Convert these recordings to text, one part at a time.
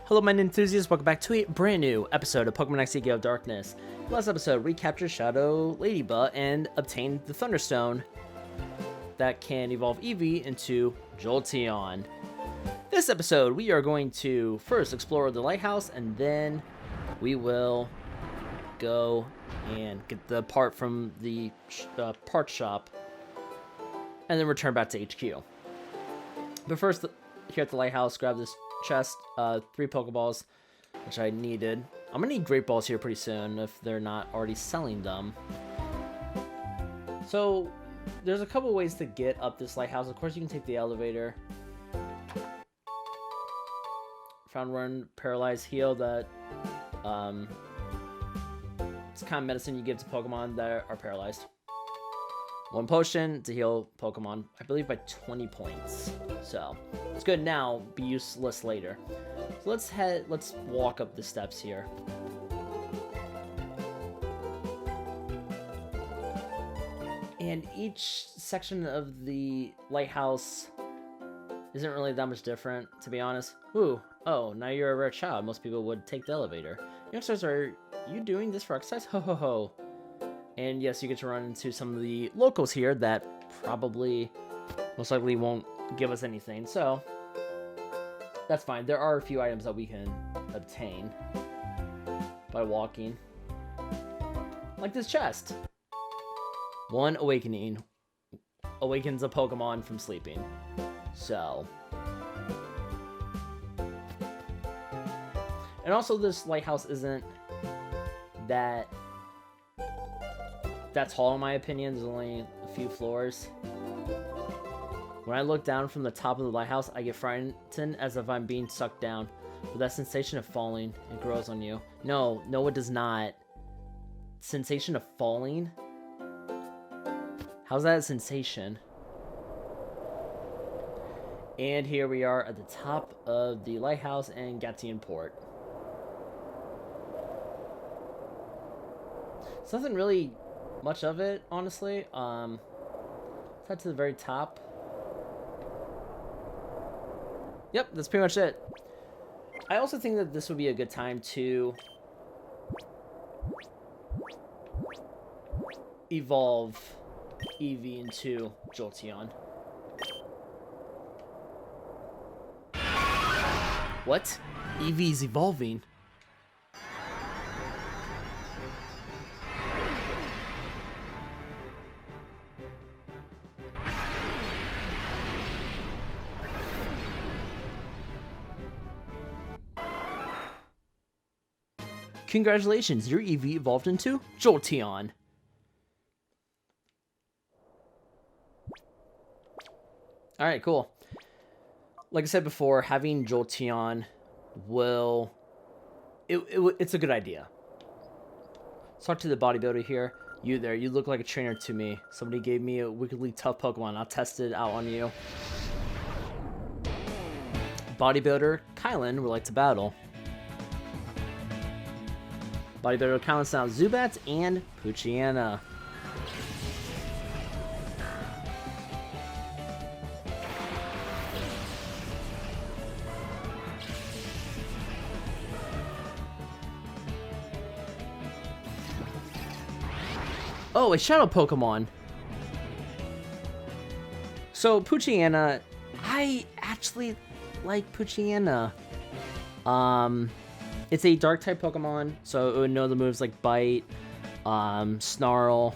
Hello, my enthusiasts. Welcome back to a brand new episode of Pokemon X Gale of Darkness. Last episode, we captured Shadow Ladybug and obtained the Thunderstone that can evolve Eevee into Jolteon. This episode, we are going to first explore the lighthouse, and then we will go and get the part from the part shop, and then return back to HQ. But first, here at the lighthouse, grab this chest, 3 Pokeballs, which I needed. I'm gonna need Great Balls here pretty soon if they're not already selling them. So there's a couple ways to get up this lighthouse. Of course, you can take the elevator. Found one paralyzed heal that it's kind of medicine you give to Pokemon that are paralyzed. 1 potion to heal Pokemon, I believe by 20 points. So it's good now, be useless later. So let's walk up the steps here. And each section of the lighthouse isn't really that much different, to be honest. Ooh, oh, now you're a rare child. Most people would take the elevator. Youngsters, are you doing this for exercise? Ho ho ho. And yes, you get to run into some of the locals here that probably, most likely won't give us anything. So that's fine. There are a few items that we can obtain by walking. Like this chest. 1 awakening awakens a Pokemon from sleeping. So. And also this lighthouse isn't that's tall in my opinion. There's only a few floors. When I look down from the top of the lighthouse, I get frightened as if I'm being sucked down. With that sensation of falling, it grows on you. No, it does not. Sensation of falling? How's that a sensation? And here we are at the top of the lighthouse in Gateon Port. It's nothing really much of it, honestly. Let's head to the very top. Yep, that's pretty much it. I also think that this would be a good time to evolve Eevee into Jolteon. What? Eevee's evolving. Congratulations, your Eevee evolved into Jolteon. Alright, cool. Like I said before, having Jolteon it's a good idea. Let's talk to the bodybuilder here. You there, you look like a trainer to me. Somebody gave me a wickedly tough Pokemon. I'll test it out on you. Bodybuilder Kylan would like to battle. Bodybuilder Kylan sounds Zubat and Poochyena. Oh, a Shadow Pokemon. So Poochyena, I actually like Poochyena. It's a dark type Pokemon, so it would know the moves like Bite, Snarl,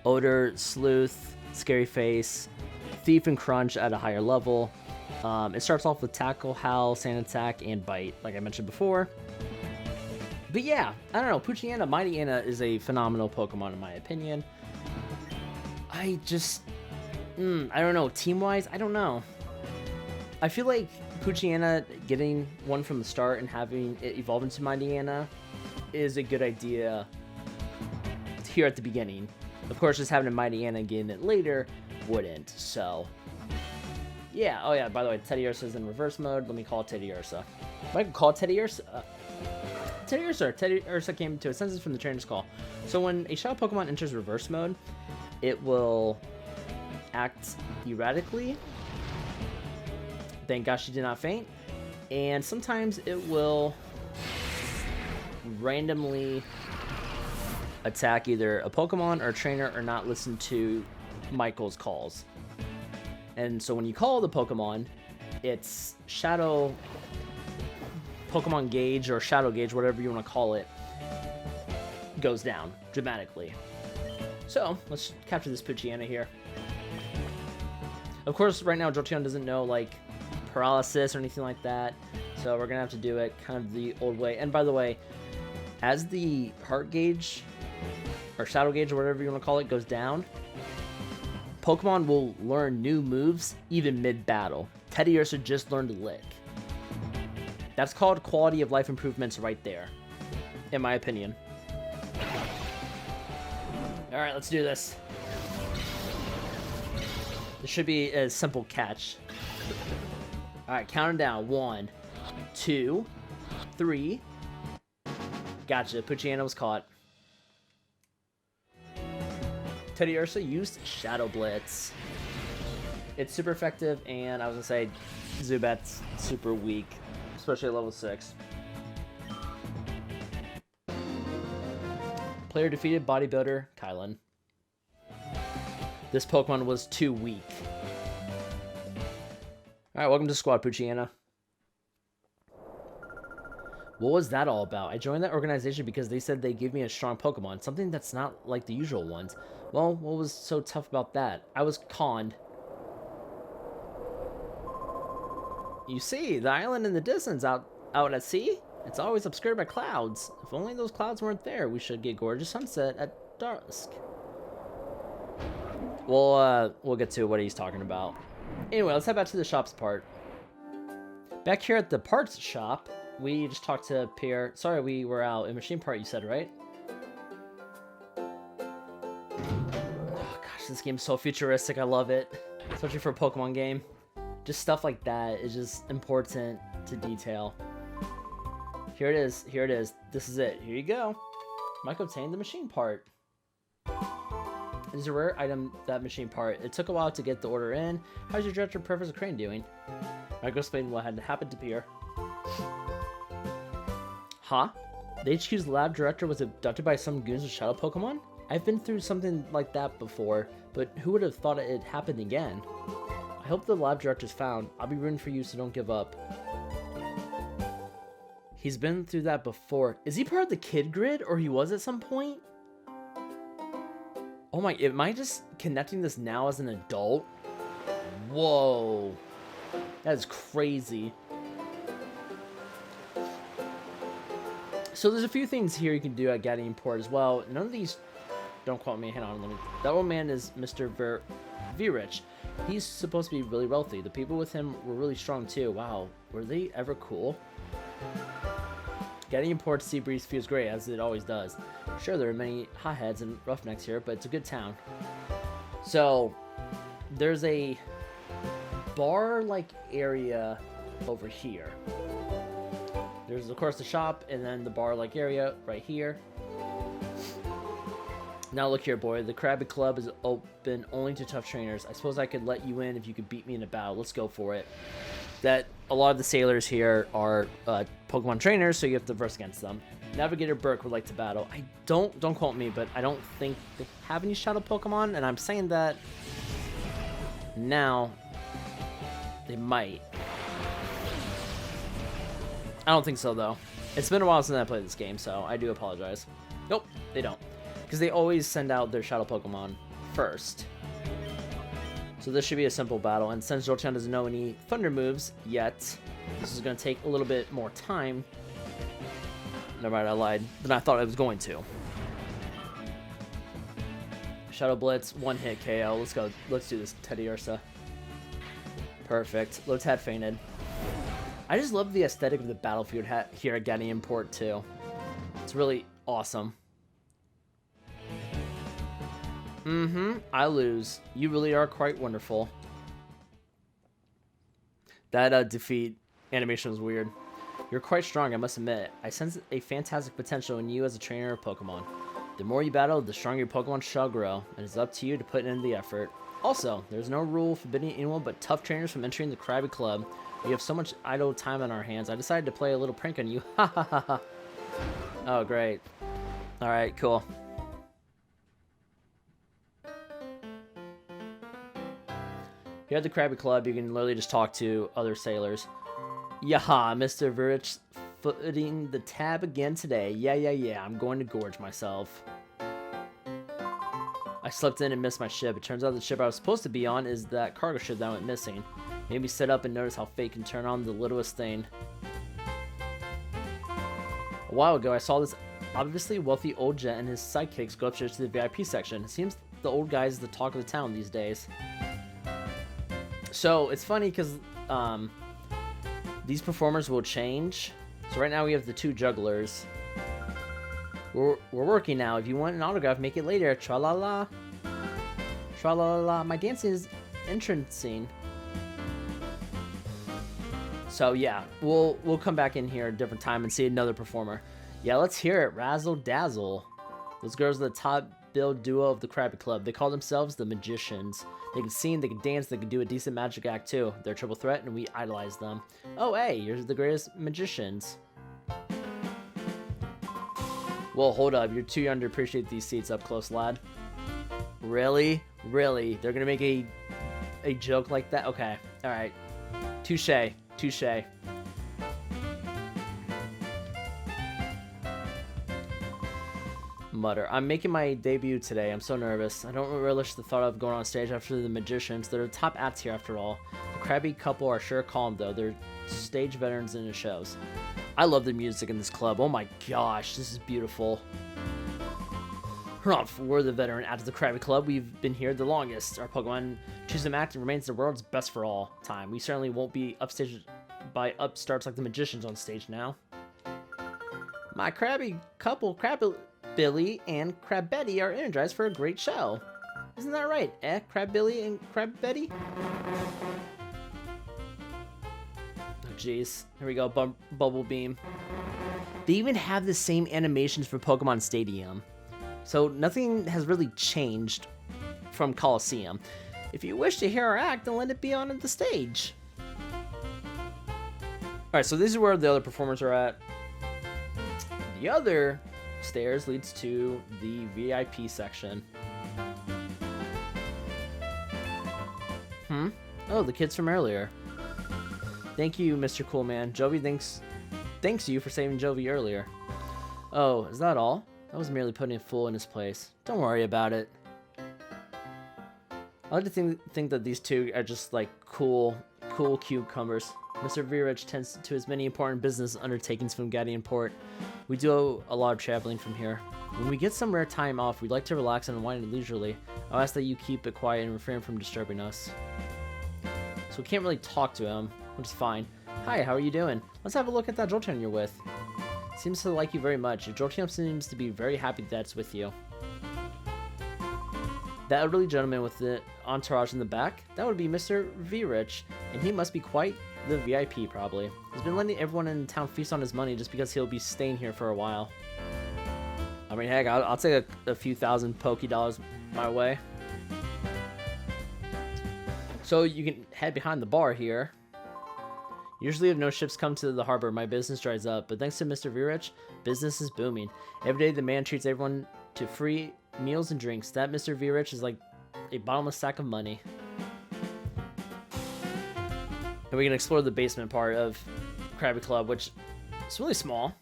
Odor, Sleuth, Scary Face, Thief, and Crunch at a higher level. It starts off with Tackle, Howl, Sand Attack, and Bite, like I mentioned before. But yeah, I don't know, Poochyena, Mightyena is a phenomenal Pokemon in my opinion. I just, I don't know, team-wise, I don't know. I feel like Poochyena getting one from the start and having it evolve into Mightyena is a good idea here at the beginning. Of course, just having a Mightyena and getting it later wouldn't, so. Yeah, oh yeah, by the way, Teddiursa's in reverse mode. Let me call Teddiursa. If I could call Teddiursa, Teddiursa came to a senses from the trainer's call. So when a Shadow Pokemon enters reverse mode, it will act erratically. Thank gosh she did not faint. And sometimes it will randomly attack either a Pokemon or a trainer or not listen to Michael's calls. And so when you call the Pokemon, its Shadow Pokemon Gauge or Shadow Gauge, whatever you want to call it, goes down dramatically. So let's capture this Poochyena here. Of course, right now Jolteon doesn't know like paralysis or anything like that, so we're gonna have to do it kind of the old way. And by the way, as the heart gauge or shadow gauge or whatever you want to call it goes down, Pokemon will learn new moves even mid-battle. Teddiursa just learned Lick. That's called quality of life improvements right there, in my opinion. Alright, let's do this. This should be a simple catch. Alright, counting down. 1, 2, 3. Gotcha, Poochyena was caught. Teddiursa used Shadow Blitz. It's super effective, and I was gonna say Zubat's super weak, especially at level 6. Player defeated Bodybuilder Kylan. This Pokemon was too weak. Alright, welcome to Squad, Poochyena. What was that all about? I joined that organization because they said they give me a strong Pokemon, something that's not like the usual ones. Well, what was so tough about that? I was conned. You see, the island in the distance out at sea? It's always obscured by clouds. If only those clouds weren't there, we should get gorgeous sunset at dusk. We'll get to what he's talking about. Anyway, let's head back to the shops part. Back here at the parts shop, we just talked to Pierre. Sorry, we were out in machine part, you said, right? Oh, gosh, this game's so futuristic. I love it. Especially for a Pokemon game. Just stuff like that is just important to detail. Here it is. Here it is. This is it. Here you go. Mike obtained the machine part. It is a rare item, that machine part. It took a while to get the order in. How's your director, Professor Crane, doing? Michael explained what had happened to Pierre. Huh? The HQ's lab director was abducted by some goons with shadow Pokemon? I've been through something like that before, but who would have thought it happened again? I hope the lab director's found. I'll be rooting for you, so don't give up. He's been through that before. Is he part of the kid grid, or he was at some point? Oh my, am I just connecting this now as an adult? Whoa. That is crazy. So there's a few things here you can do at Gateon Port as well. None of these, don't quote me, hang on, let me. That old man is Mr. Virich. He's supposed to be really wealthy. The people with him were really strong too. Wow, were they ever cool? Gateon Port's sea breeze feels great, as it always does. Sure, there are many hotheads and roughnecks here, but it's a good town. So, there's a bar-like area over here. There's, of course, the shop, and then the bar-like area right here. Now look here, boy. The Krabby Club is open only to tough trainers. I suppose I could let you in if you could beat me in a battle. Let's go for it. That a lot of the sailors here are Pokemon trainers, so you have to verse against them. Navigator Burke would like to battle. I don't quote me, but I don't think they have any shadow Pokemon, and I'm saying that now they might. I don't think so, though. It's been a while since I played this game, so I do apologize. Nope, they don't. Because they always send out their shadow Pokemon first. So this should be a simple battle, and since Jolteon doesn't know any thunder moves yet, this is going to take a little bit more time. Never mind, I lied. Than I thought I was going to. Shadow Blitz, one hit KO. Let's go. Let's do this, Teddiursa. Perfect. Lotad fainted. I just love the aesthetic of the battlefield here at Gateon Port too. It's really awesome. I lose. You really are quite wonderful. That defeat animation was weird. You're quite strong, I must admit. I sense a fantastic potential in you as a trainer of Pokemon. The more you battle, the stronger your Pokemon shall grow, and it's up to you to put in the effort. Also, there's no rule forbidding anyone but tough trainers from entering the Krabby Club. We have so much idle time on our hands. I decided to play a little prank on you. Ha ha ha ha. Oh, great. Alright, cool. Here at the Krabby Club, you can literally just talk to other sailors. Yaha, Mr. Virich footing the tab again today. Yeah, I'm going to gorge myself. I slept in and missed my ship. It turns out the ship I was supposed to be on is that cargo ship that went missing. Made me sit up and notice how fate can turn on the littlest thing. A while ago, I saw this obviously wealthy old gent and his sidekicks go upstairs to the VIP section. It seems the old guy is the talk of the town these days. So, it's funny because these performers will change. So right now we have the two jugglers. We're working now. If you want an autograph, make it later. Tra-la-la. Tra-la-la-la. My dancing is entrancing. So yeah, we'll come back in here at a different time and see another performer. Yeah, let's hear it. Razzle Dazzle. Those girls are the top billed duo of the Krabby Club. They call themselves the Magicians. They can sing, they can dance, they can do a decent magic act too. They're a triple threat and we idolize them. Oh hey, you're the greatest magicians. Well, hold up. You're too young to appreciate these seats up close, lad. Really? Really? They're gonna make a joke like that? Okay. Alright. Touche. Touche. Mutter. I'm making my debut today. I'm so nervous. I don't relish the thought of going on stage after the Magicians. They're the top acts here after all. The Krabby couple are sure calm though. They're stage veterans in the shows. I love the music in this club. Oh my gosh, this is beautiful. We're the veteran act of the Krabby Club. We've been here the longest. Our Pokemon choosing act remains the world's best for all time. We certainly won't be upstaged by upstarts like the Magicians on stage now. My Krabby couple, Billy and Crab Betty, are energized for a great show. Isn't that right, Crab Billy and Crab Betty? Oh jeez, here we go, Bubble Beam. They even have the same animations for Pokemon Stadium. So nothing has really changed from Coliseum. If you wish to hear our act, then let it be on the stage. Alright, so this is where the other performers are at. The other stairs leads to the VIP section. Oh, the kids from earlier. Thank you, Mr. Coolman. Jovi thanks you for saving Jovi earlier. Oh, is that all? I was merely putting a fool in his place. Don't worry about it. I like to think that these two are just like cool cucumbers. Mr. Virich tends to his many important business undertakings from Gateon Port. We do a lot of traveling from here. When we get some rare time off, we'd like to relax and unwind leisurely. I'll ask that you keep it quiet and refrain from disturbing us. So we can't really talk to him, which is fine. Hi, how are you doing? Let's have a look at that Jolteon you're with. Seems to like you very much. Your Jolteon seems to be very happy that it's with you. That elderly gentleman with the entourage in the back, that would be Mr. Virich, and he must be quite the VIP, probably. He's been letting everyone in town feast on his money just because he'll be staying here for a while. I mean, heck, I'll take a few thousand Poké Dollars my way. So you can head behind the bar here. Usually if no ships come to the harbor, my business dries up, but thanks to Mr. Virich, business is booming. Every day the man treats everyone to free meals and drinks. That Mr. Virich is like a bottomless sack of money. And we can explore the basement part of Krabby Club, which is really small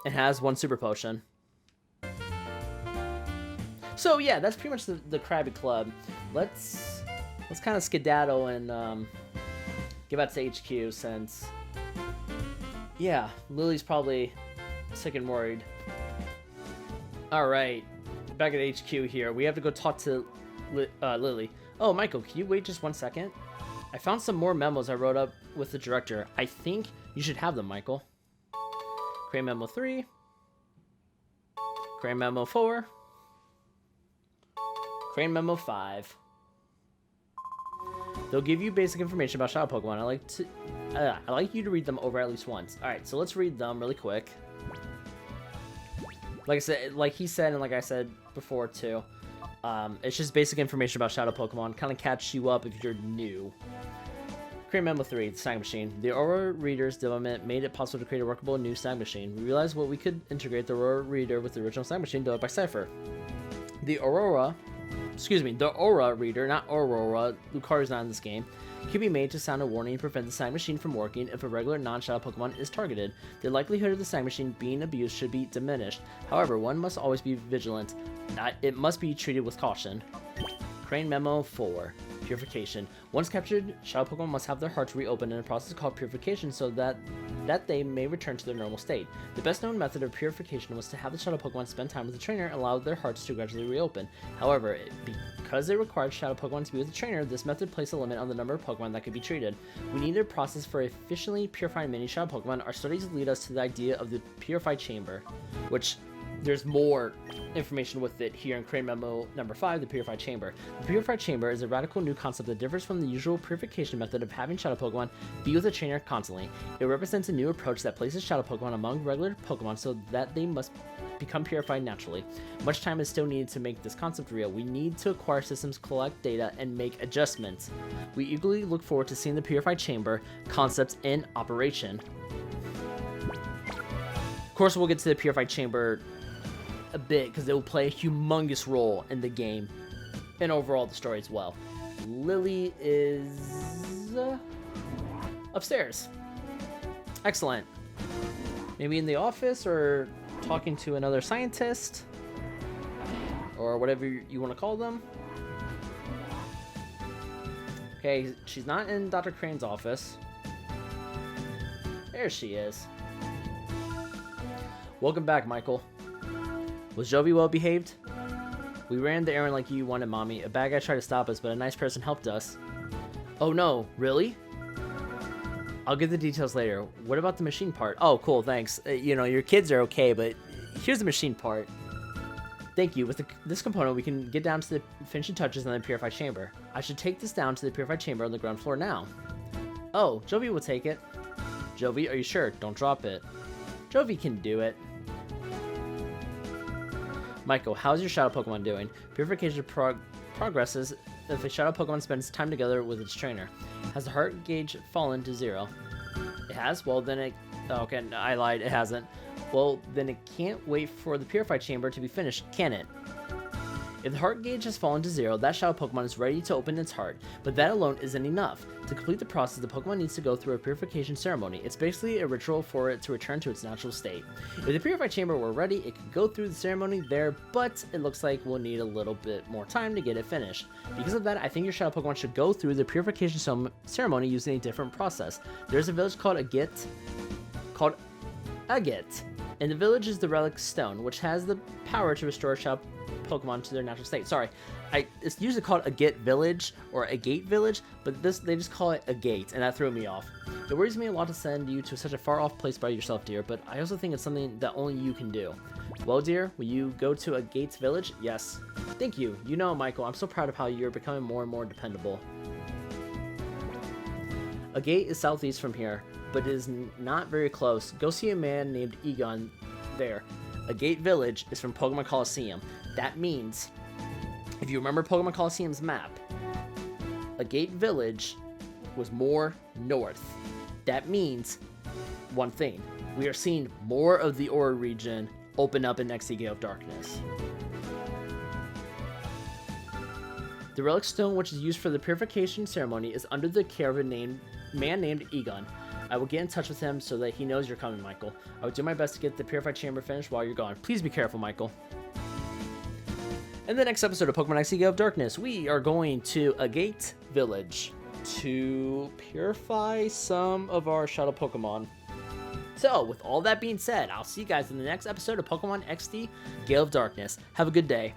and has one super potion. So yeah, that's pretty much the Krabby Club. Let's kind of skedaddle and get back to HQ since, yeah, Lily's probably sick and worried. Alright, back at HQ here. We have to go talk to Lily. Oh, Michael, can you wait just 1 second? I found some more memos I wrote up with the director. I think you should have them, Michael. Create memo 3. Create memo 4. Create memo 5. They'll give you basic information about Shadow Pokemon. I like you to read them over at least once. Alright, so let's read them really quick. Like I said, like he said, and like I said before too, it's just basic information about Shadow Pokemon. Kind of catch you up if you're new. Crane Memo 3, the Snag Machine. The Aurora Reader's development made it possible to create a workable new Snag Machine. We realized what we could integrate the Aurora Reader with the original Snag Machine developed by Cypher. The Aura Reader, not Aurora, Lucario's not in this game, can be made to sound a warning and prevent the Snag Machine from working if a regular non-shadow Pokemon is targeted. The likelihood of the Snag Machine being abused should be diminished. However, one must always be vigilant. It must be treated with caution. Crane Memo 4. Purification. Once captured, shadow Pokemon must have their hearts reopened in a process called purification so that they may return to their normal state. The best known method of purification was to have the shadow Pokemon spend time with the trainer and allow their hearts to gradually reopen. However, because it required shadow Pokemon to be with the trainer, this method placed a limit on the number of Pokemon that could be treated. We needed a process for efficiently purifying many shadow Pokemon. Our studies lead us to the idea of the Purified Chamber, which there's more information with it here in Crane Memo number 5, the Purified Chamber. The Purified Chamber is a radical new concept that differs from the usual purification method of having shadow Pokemon be with a trainer constantly. It represents a new approach that places shadow Pokemon among regular Pokemon so that they must become purified naturally. Much time is still needed to make this concept real. We need to acquire systems, collect data, and make adjustments. We eagerly look forward to seeing the Purified Chamber concepts in operation. Of course, we'll get to the Purified Chamber a bit because it will play a humongous role in the game and overall the story as well. Lily is upstairs. Excellent. Maybe in the office or talking to another scientist or whatever you want to call them. Okay, she's not in Dr. Crane's office. There she is. Welcome back, Michael. Was Jovi well behaved? We ran the errand like you wanted, Mommy. A bad guy tried to stop us, but a nice person helped us. Oh no, really? I'll get the details later. What about the machine part? Oh, cool, thanks. Your kids are okay, but here's the machine part. Thank you. With this component, we can get down to the finishing touches in the Purified Chamber. I should take this down to the Purified Chamber on the ground floor now. Oh, Jovi will take it. Jovi, are you sure? Don't drop it. Jovi can do it. Michael, how's your shadow Pokemon doing? Purification progresses if a shadow Pokemon spends time together with its trainer. Has the heart gauge fallen to 0? It has? Well, then it... Oh, okay, I lied. It hasn't. Well, then it can't wait for the Purified Chamber to be finished, can it? If the heart gauge has fallen to 0, that shadow Pokemon is ready to open its heart, but that alone isn't enough. To complete the process, the Pokemon needs to go through a purification ceremony. It's basically a ritual for it to return to its natural state. If the Purified Chamber were ready, it could go through the ceremony there, but it looks like we'll need a little bit more time to get it finished. Because of that, I think your shadow Pokemon should go through the purification ceremony using a different process. There's a village called Agate. And the village is the Relic Stone, which has the power to restore shadow Pokemon to their natural state. Sorry, it's usually called Agate Village or Agate Village, but they just call it Agate, and that threw me off. It worries me a lot to send you to such a far off place by yourself, dear, but I also think it's something that only you can do. Well, dear, will you go to Agate's village? Yes. Thank you. You know, Michael, I'm so proud of how you're becoming more and more dependable. Agate is southeast from here, but it is not very close. Go see a man named Egon there. Agate Village is from Pokemon Coliseum. That means, if you remember Pokemon Coliseum's map, Agate Village was more north. That means one thing. We are seeing more of the Aura region open up in next Gale of Darkness. The Relic Stone, which is used for the purification ceremony, is under the care of a man named Egon. I will get in touch with him so that he knows you're coming, Michael. I will do my best to get the Purified Chamber finished while you're gone. Please be careful, Michael. In the next episode of Pokemon X Gale of Darkness, we are going to Agate Village to purify some of our shadow Pokemon. So, with all that being said, I'll see you guys in the next episode of Pokemon XD Gale of Darkness. Have a good day.